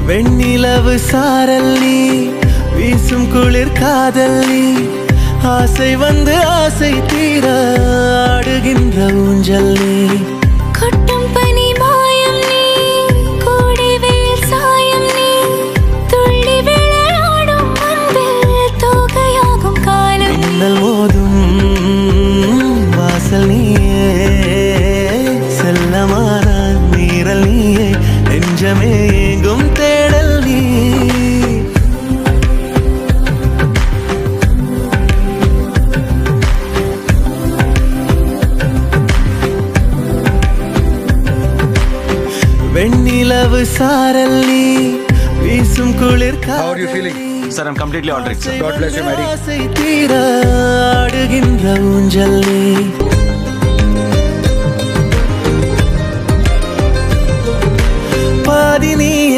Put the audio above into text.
வெண்ணிலவு சாரல் நீ வீசும் குளிர் காதல் நீ ஆசை வந்து ஆசை தீர ஆடுகின்ற ஊஞ்சல் நீ கொட்டும் பனி மாயம் நீ கோடை வெயில் சாயம் நீ துள்ளி விளையாடும் அன்பில் தோகையாகும் காலம் மின்னல் மோதும் வாசல் நீயே செல்லமான நீரல் நீயே நெஞ்சமே எங்கும் தேடல் நீ வெண்ணிலவு சாரல் நீ வீசும் குளிர் How are you feeling? Sir, I'm completely all right, sir. God bless you, Mary. ஆசை தீர ஆடுகின்ற ஊஞ்சல் நீ பாதி நீ